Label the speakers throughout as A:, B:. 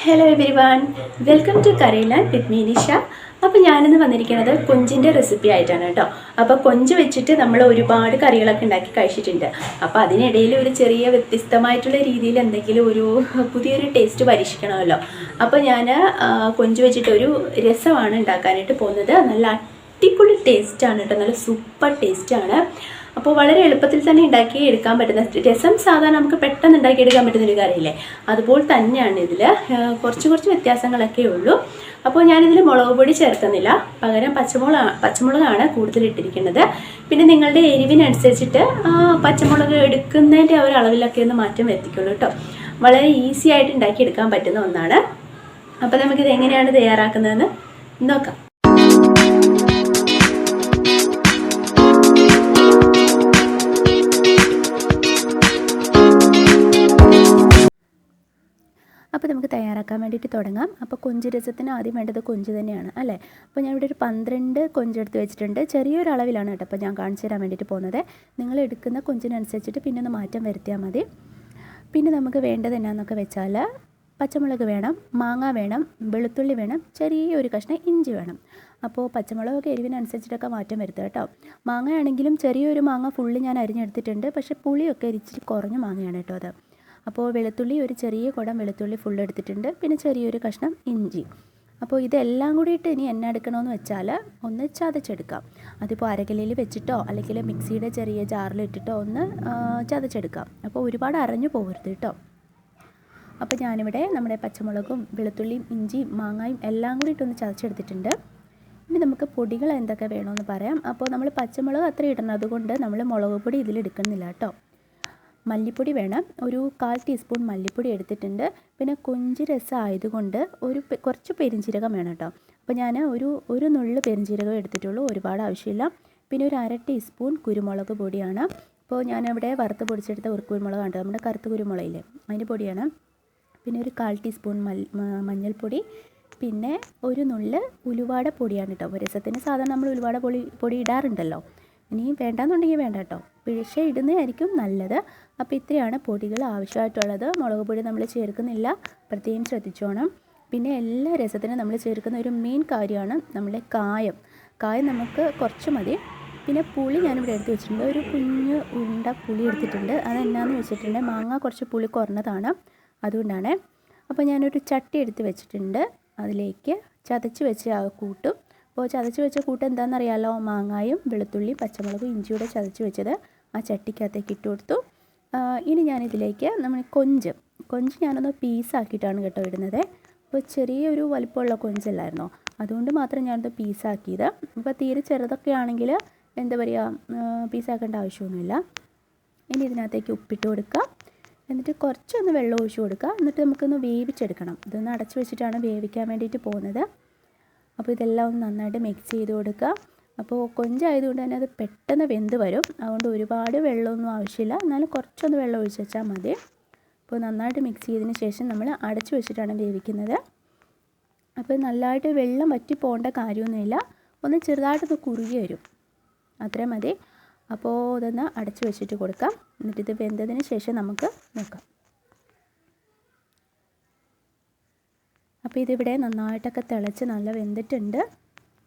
A: Hello everyone, welcome to Curryland with me Nisha. അപ്പോൾ ഞാനിന്ന് വന്നിരിക്കുന്നത് കൊഞ്ചിൻ്റെ റെസിപ്പി ആയിട്ടാണ് കേട്ടോ. അപ്പോൾ കൊഞ്ച് വെച്ചിട്ട് നമ്മൾ ഒരുപാട് കറികളൊക്കെ ഉണ്ടാക്കി കഴിച്ചിട്ടുണ്ട്. അപ്പോൾ അതിനിടയിൽ ഒരു ചെറിയ വ്യത്യസ്തമായിട്ടുള്ള രീതിയിൽ എന്തെങ്കിലും ഒരു പുതിയൊരു ടേസ്റ്റ് പരീക്ഷിക്കണമല്ലോ. അപ്പോൾ ഞാൻ കൊഞ്ച് വെച്ചിട്ട് ഒരു രസമാണ് ഉണ്ടാക്കാനായിട്ട് പോകുന്നത്. നല്ല അടിപൊളി ടേസ്റ്റാണ് കേട്ടോ, നല്ല സൂപ്പർ ടേസ്റ്റാണ്. അപ്പോൾ വളരെ എളുപ്പത്തിൽ തന്നെ ഉണ്ടാക്കി എടുക്കാൻ പറ്റുന്ന രസം. സാധാരണ നമുക്ക് പെട്ടെന്ന് ഉണ്ടാക്കിയെടുക്കാൻ പറ്റുന്നൊരു കാര്യമില്ലേ, അതുപോലെ തന്നെയാണ് ഇതിൽ. കുറച്ച് വ്യത്യാസങ്ങളൊക്കെ ഉള്ളൂ. അപ്പോൾ ഞാനിതിൽ മുളക് പൊടി ചേർക്കുന്നില്ല, പകരം പച്ചമുളകാണ് കൂടുതൽ ഇട്ടിരിക്കുന്നത്. പിന്നെ നിങ്ങളുടെ എരിവിനനുസരിച്ചിട്ട് പച്ചമുളക് എടുക്കുന്നതിൻ്റെ ഒരു അളവിലൊക്കെ ഒന്ന് മാറ്റം വരുത്തിക്കുള്ളൂ കേട്ടോ. വളരെ ഈസി ആയിട്ട് ഉണ്ടാക്കിയെടുക്കാൻ പറ്റുന്ന ഒന്നാണ്. അപ്പോൾ നമുക്കിത് എങ്ങനെയാണ് തയ്യാറാക്കുന്നതെന്ന് നോക്കാം. അപ്പോൾ നമുക്ക് തയ്യാറാക്കാൻ വേണ്ടിയിട്ട് തുടങ്ങാം. അപ്പോൾ കൊഞ്ച് രസത്തിന് ആദ്യം വേണ്ടത് കൊഞ്ച് തന്നെയാണ് അല്ലേ. അപ്പോൾ ഞാൻ ഇവിടെ ഒരു 12 കൊഞ്ചെടുത്ത് വെച്ചിട്ടുണ്ട്. ചെറിയൊരു അളവിലാണ് കേട്ടോ അപ്പോൾ ഞാൻ കാണിച്ചു തരാൻ വേണ്ടിയിട്ട് പോകുന്നത്. നിങ്ങൾ എടുക്കുന്ന കൊഞ്ചിനനുസരിച്ചിട്ട് പിന്നെ ഒന്ന് മാറ്റം വരുത്തിയാൽ മതി. പിന്നെ നമുക്ക് വേണ്ടത് എന്നാന്നൊക്കെ വെച്ചാൽ പച്ചമുളക് വേണം, മാങ്ങ വേണം, വെളുത്തുള്ളി വേണം, ചെറിയൊരു കഷ്ണം ഇഞ്ചി വേണം. അപ്പോൾ പച്ചമുളകൊക്കെ എരിവിനനുസരിച്ചിട്ടൊക്കെ മാറ്റം വരുത്തുക കേട്ടോ. മാങ്ങ ആണെങ്കിലും ചെറിയൊരു മാങ്ങ ഫുള്ള് ഞാൻ അരിഞ്ഞെടുത്തിട്ടുണ്ട്. പക്ഷേ പുളിയൊക്കെ ഇച്ചിരി കുറഞ്ഞ മാങ്ങയാണ് കേട്ടോ അത്. അപ്പോൾ വെളുത്തുള്ളി ഒരു ചെറിയ കുടം വെളുത്തുള്ളി ഫുള്ള് എടുത്തിട്ടുണ്ട്. പിന്നെ ചെറിയൊരു കഷ്ണം ഇഞ്ചി. അപ്പോൾ ഇതെല്ലാം കൂടിയിട്ട് ഇനി എണ്ണ എടുക്കണമെന്ന് വെച്ചാൽ ഒന്ന് ചതച്ചെടുക്കാം. അതിപ്പോൾ അരകല്ലിൽ വെച്ചിട്ടോ അല്ലെങ്കിൽ മിക്സിയുടെ ചെറിയ ജാറിലിട്ടിട്ടോ ഒന്ന് ചതച്ചെടുക്കാം. അപ്പോൾ ഒരുപാട് അരഞ്ഞു പോകരുത് കേട്ടോ. അപ്പോൾ ഞാനിവിടെ നമ്മുടെ പച്ചമുളകും വെളുത്തുള്ളിയും ഇഞ്ചിയും മാങ്ങയും എല്ലാം കൂടിയിട്ടൊന്ന് ചതച്ചെടുത്തിട്ടുണ്ട്. ഇനി നമുക്ക് പൊടികൾ എന്തൊക്കെ വേണമെന്ന് പറയാം. അപ്പോൾ നമ്മൾ പച്ചമുളക് അത്ര ഇടണം, അതുകൊണ്ട് നമ്മൾ മുളക് പൊടി ഇതിലെടുക്കുന്നില്ല കേട്ടോ. മല്ലിപ്പൊടി വേണം, ഒരു 1/4 ടീസ്പൂൺ മല്ലിപ്പൊടി എടുത്തിട്ടുണ്ട്. പിന്നെ കൊഞ്ച് രസം ആയതുകൊണ്ട് കുറച്ച് പെരിഞ്ചീരകം വേണം കേട്ടോ. അപ്പോൾ ഞാൻ ഒരു നുള്ളു പെരിഞ്ചീരകം എടുത്തിട്ടുള്ളൂ, ഒരുപാട് ആവശ്യമില്ല. പിന്നെ ഒരു 1/2 ടീസ്പൂൺ കുരുമുളക് പൊടിയാണ്. അപ്പോൾ ഞാനിവിടെ വറുത്ത് പൊടിച്ചെടുത്ത ഒരു കുരുമുളകാണ്, നമ്മുടെ കറുത്ത കുരുമുളകില്ലേ, അതിൻ്റെ പൊടിയാണ്. പിന്നെ ഒരു 1/4 ടീസ്പൂൺ മഞ്ഞൾപ്പൊടി, പിന്നെ ഒരു നുള്ള് ഉലുവാട പൊടിയാണ് കേട്ടോ. രസത്തിന് സാധാരണ നമ്മൾ ഉലുവാട പൊടി ഇടാറുണ്ടല്ലോ. ഇനി വേണ്ടാന്നുണ്ടെങ്കിൽ വേണ്ട കേട്ടോ, പക്ഷേ ഇടുന്നതായിരിക്കും നല്ലത്. അപ്പോൾ ഇത്രയാണ് പൊടികൾ ആവശ്യമായിട്ടുള്ളത്. മുളക് പൊടി നമ്മൾ ചേർക്കുന്നില്ല, പ്രത്യേകം ശ്രദ്ധിച്ചോണം. പിന്നെ എല്ലാ രസത്തിനും നമ്മൾ ചേർക്കുന്ന ഒരു മെയിൻ കാര്യമാണ് നമ്മുടെ കായം നമുക്ക് കുറച്ച് മതി. പിന്നെ പുളി ഞാനിവിടെ എടുത്ത് വെച്ചിട്ടുണ്ട്, ഒരു കുഞ്ഞ് ഉണ്ട പുളി എടുത്തിട്ടുണ്ട്. അതെന്നാന്ന് വെച്ചിട്ടുണ്ടെങ്കിൽ മാങ്ങ കുറച്ച് പുളി കുറഞ്ഞതാണ്, അതുകൊണ്ടാണ്. അപ്പോൾ ഞാനൊരു ചട്ടി എടുത്ത് വെച്ചിട്ടുണ്ട്, അതിലേക്ക് ചതച്ച് വെച്ച് കൂട്ടും. അപ്പോൾ ചതച്ച് വെച്ച കൂട്ട് എന്താണെന്നറിയാമല്ലോ, മാങ്ങായും വെളുത്തുള്ളിയും പച്ചമുളകും ഇഞ്ചിയുടെ ചതച്ച് വെച്ചത് ആ ചട്ടിക്കകത്തേക്ക് ഇട്ട് കൊടുത്തു. ഇനി ഞാനിതിലേക്ക് നമ്മൾ കൊഞ്ച് ഞാനൊന്ന് പീസാക്കിയിട്ടാണ് കേട്ടോ ഇടുന്നത്. അപ്പോൾ ചെറിയൊരു വലിപ്പമുള്ള കൊഞ്ചല്ലായിരുന്നോ, അതുകൊണ്ട് മാത്രം ഞാനത് പീസാക്കിയത്. ഇപ്പോൾ തീരെ ചെറുതൊക്കെ ആണെങ്കിൽ എന്താ പറയുക, പീസാക്കേണ്ട ആവശ്യമൊന്നുമില്ല. ഇനി ഇതിനകത്തേക്ക് ഉപ്പിട്ട് കൊടുക്കുക, എന്നിട്ട് കുറച്ചൊന്ന് വെള്ളം ഒഴിച്ച് കൊടുക്കുക. എന്നിട്ട് നമുക്കൊന്ന് വേവിച്ചെടുക്കണം. ഇതൊന്ന് അടച്ചു വെച്ചിട്ടാണ് വേവിക്കാൻ വേണ്ടിയിട്ട് പോകുന്നത്. അപ്പോൾ ഇതെല്ലാം ഒന്ന് നന്നായിട്ട് മിക്സ് ചെയ്ത് കൊടുക്കുക. അപ്പോൾ കൊഞ്ചായതുകൊണ്ട് തന്നെ അത് പെട്ടെന്ന് വെന്ത് വരും, അതുകൊണ്ട് ഒരുപാട് വെള്ളമൊന്നും ആവശ്യമില്ല, എന്നാലും കുറച്ചൊന്ന് വെള്ളം ഒഴിച്ച് വെച്ചാൽ മതി. അപ്പോൾ നന്നായിട്ട് മിക്സ് ചെയ്തതിന് ശേഷം നമ്മൾ അടച്ചു വെച്ചിട്ടാണ് വേവിക്കുന്നത്. അപ്പോൾ നല്ലതായിട്ട് വെള്ളം വറ്റി പോകേണ്ട കാര്യമൊന്നുമില്ല, ഒന്ന് ചെറുതായിട്ടൊന്ന് കുറുകി വരും, അത്രയും മതി. അപ്പോൾ ഇതൊന്ന് അടച്ചു വെച്ചിട്ട് കൊടുക്കാം. എന്നിട്ട് ഇത് വെന്തതിന് ശേഷം നമുക്ക് നോക്കാം. അപ്പോൾ ഇതിവിടെ നന്നായിട്ടൊക്കെ തിളച്ച് നല്ല വെന്തിട്ടുണ്ട്.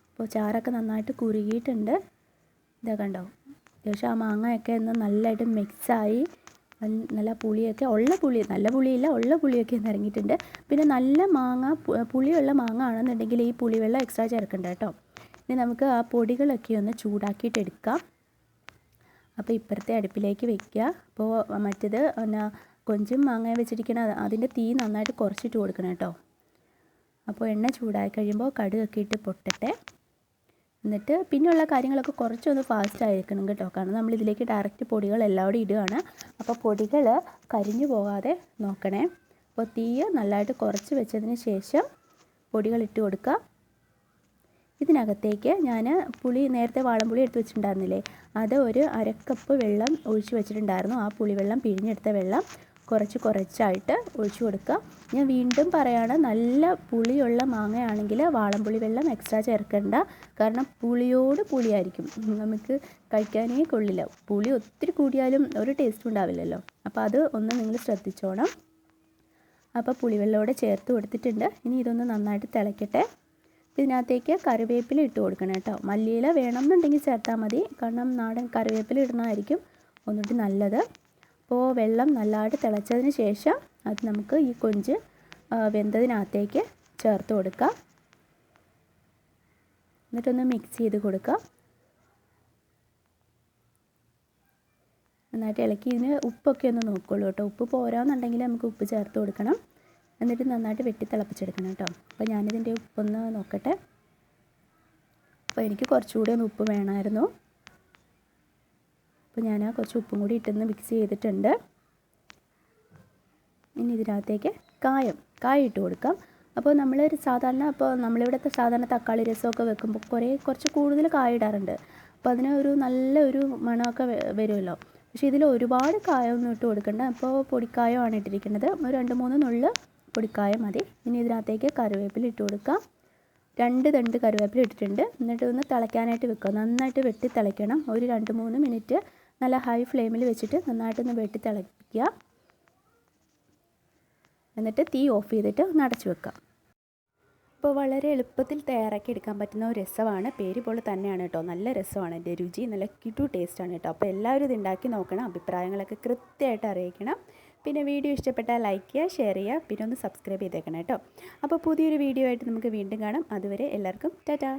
A: അപ്പോൾ ചാറൊക്കെ നന്നായിട്ട് കുറുകിയിട്ടുണ്ട്. ഇതാ കണ്ടോ, അത്യാവശ്യം ആ മാങ്ങയൊക്കെ ഒന്ന് നല്ലതായിട്ട് മിക്സായി, നല്ല പുളിയൊക്കെ നല്ല പുളിയില്ല, ഉള്ള പുളിയൊക്കെ ഒന്ന് ഇറങ്ങിയിട്ടുണ്ട്. പിന്നെ നല്ല പുളിയുള്ള മാങ്ങ ആണെന്നുണ്ടെങ്കിൽ ഈ പുളിവെള്ളം എക്സ്ട്രാ ചേർക്കണ്ട കേട്ടോ. ഇനി നമുക്ക് ആ പൊടികളൊക്കെ ഒന്ന് ചൂടാക്കിയിട്ട് എടുക്കാം. അപ്പോൾ ഇപ്പുറത്തെ അടുപ്പിലേക്ക് വെക്കുക. അപ്പോൾ മറ്റേത് കൊഞ്ചും മാങ്ങയും വെച്ചിരിക്കണ അതിൻ്റെ തീ നന്നായിട്ട് കുറച്ചിട്ട് കൊടുക്കണം കേട്ടോ. അപ്പോൾ എണ്ണ ചൂടായി കഴിയുമ്പോൾ കടുകൊക്കെ ഇട്ട് പൊട്ടട്ടെ. എന്നിട്ട് പിന്നെയുള്ള കാര്യങ്ങളൊക്കെ കുറച്ചൊന്ന് ഫാസ്റ്റ് ആയിരിക്കണം കേട്ടോ, കാരണം നമ്മളിതിലേക്ക് ഡയറക്റ്റ് പൊടികൾ എല്ലാവരും ഇടുകയാണ്. അപ്പോൾ പൊടികൾ കരിഞ്ഞു പോകാതെ നോക്കണേ. അപ്പോൾ തീ നല്ലതായിട്ട് കുറച്ച് വെച്ചതിന് ശേഷം പൊടികൾ ഇട്ട് കൊടുക്കുക. ഇതിനകത്തേക്ക് ഞാൻ നേരത്തെ വാളംപുളി എടുത്ത് വെച്ചിട്ടുണ്ടായിരുന്നില്ലേ, അത് ഒരു 1/2 കപ്പ് വെള്ളം ഒഴിച്ച് വെച്ചിട്ടുണ്ടായിരുന്നു. ആ പുളിവെള്ളം പിഴിഞ്ഞെടുത്ത വെള്ളം കുറച്ചായിട്ട് ഒഴിച്ചു കൊടുക്കുക. ഞാൻ വീണ്ടും പറയാണ്, നല്ല പുളിയുള്ള മാങ്ങയാണെങ്കിൽ വാളംപുളി വെള്ളം എക്സ്ട്രാ ചേർക്കേണ്ട, കാരണം പുളിയായിരിക്കും, നമുക്ക് കഴിക്കാനേ കൊള്ളില്ല. പുളി ഒത്തിരി കൂടിയാലും ഒരു ടേസ്റ്റും ഉണ്ടാവില്ലല്ലോ. അപ്പോൾ അത് ഒന്ന് നിങ്ങൾ ശ്രദ്ധിച്ചോണം. അപ്പോൾ പുളിവെള്ളമോടെ ചേർത്ത് കൊടുത്തിട്ടുണ്ട്. ഇനി ഇതൊന്ന് നന്നായിട്ട് തിളയ്ക്കട്ടെ. ഇതിനകത്തേക്ക് കറിവേപ്പില ഇട്ട് കൊടുക്കണം കേട്ടോ. മല്ലിയില വേണമെന്നുണ്ടെങ്കിൽ ചേർത്താൽ മതി, കാരണം നാടൻ കറിവേപ്പില ഇടുന്നതായിരിക്കും ഒന്നുകൂടി നല്ലത്. അപ്പോൾ വെള്ളം നല്ലതായിട്ട് തിളച്ചതിന് ശേഷം അത് നമുക്ക് ഈ കൊഞ്ച് വെന്തതിനകത്തേക്ക് ചേർത്ത് കൊടുക്കാം. എന്നിട്ടൊന്ന് മിക്സ് ചെയ്ത് കൊടുക്കാം. നന്നായിട്ട് ഇളക്കി ഇതിന് ഉപ്പൊക്കെ ഒന്ന് നോക്കുള്ളൂ കേട്ടോ. ഉപ്പ് പോരാന്നുണ്ടെങ്കിൽ നമുക്ക് ഉപ്പ് ചേർത്ത് കൊടുക്കണം. എന്നിട്ട് നന്നായിട്ട് വെട്ടി തിളപ്പിച്ചെടുക്കണം കേട്ടോ. അപ്പോൾ ഞാനിതിൻ്റെ ഉപ്പൊന്ന് നോക്കട്ടെ. അപ്പോൾ എനിക്ക് കുറച്ചുകൂടി ഒന്ന് ഉപ്പ് വേണമായിരുന്നു. അപ്പോൾ ഞാൻ കുറച്ച് ഉപ്പും കൂടി ഇട്ടൊന്ന് മിക്സ് ചെയ്തിട്ടുണ്ട്. ഇനി ഇതിനകത്തേക്ക് കായം ഇട്ട് കൊടുക്കാം. അപ്പോൾ നമ്മളിവിടുത്തെ സാധാരണ തക്കാളി രസമൊക്കെ വെക്കുമ്പോൾ കുറച്ച് കൂടുതൽ കായ ഇടാറുണ്ട്. അപ്പോൾ അതിന് ഒരു നല്ലൊരു മണമൊക്കെ വരുമല്ലോ. പക്ഷേ ഇതിൽ ഒരുപാട് കായമൊന്നും ഇട്ട് കൊടുക്കണ്ട. അപ്പോൾ പൊടിക്കായമാണ് ഇട്ടിരിക്കുന്നത്. ഒരു 2-3 നുള്ള് പൊടിക്കായ മതി. ഇനി ഇതിനകത്തേക്ക് കറിവേപ്പില ഇട്ട് കൊടുക്കാം. 2 തണ്ട് കറിവേപ്പില ഇട്ടിട്ടുണ്ട്. എന്നിട്ട് ഒന്ന് തിളയ്ക്കാനായിട്ട് വെക്കുക. നന്നായിട്ട് വെട്ടി തിളയ്ക്കണം. ഒരു 2-3 മിനിറ്റ് നല്ല ഹൈ ഫ്ലെയിമിൽ വെച്ചിട്ട് നന്നായിട്ടൊന്ന് വെട്ടി തിളയ്ക്കുക. എന്നിട്ട് തീ ഓഫ് ചെയ്തിട്ട് ഒന്ന് അടച്ചു വെക്കാം. അപ്പോൾ വളരെ എളുപ്പത്തിൽ തയ്യാറാക്കി എടുക്കാൻ പറ്റുന്ന ഒരു രസമാണ്. പേര് പോലെ തന്നെയാണ് കേട്ടോ. നല്ല രസമാണ്. എൻ്റെ രുചി നല്ല കിടു ടേസ്റ്റാണ് കേട്ടോ. അപ്പോൾ എല്ലാവരും ഇത് ഉണ്ടാക്കി നോക്കണം. അഭിപ്രായങ്ങളൊക്കെ കൃത്യമായിട്ട് അറിയിക്കണം. പിന്നെ വീഡിയോ ഇഷ്ടപ്പെട്ടാൽ ലൈക്ക് ചെയ്യുക, ഷെയർ ചെയ്യുക, പിന്നെ ഒന്ന് സബ്സ്ക്രൈബ് ചെയ്തേക്കണം കേട്ടോ. അപ്പോൾ പുതിയൊരു വീഡിയോ ആയിട്ട് നമുക്ക് വീണ്ടും കാണാം. അതുവരെ എല്ലാവർക്കും ടാറ്റാ.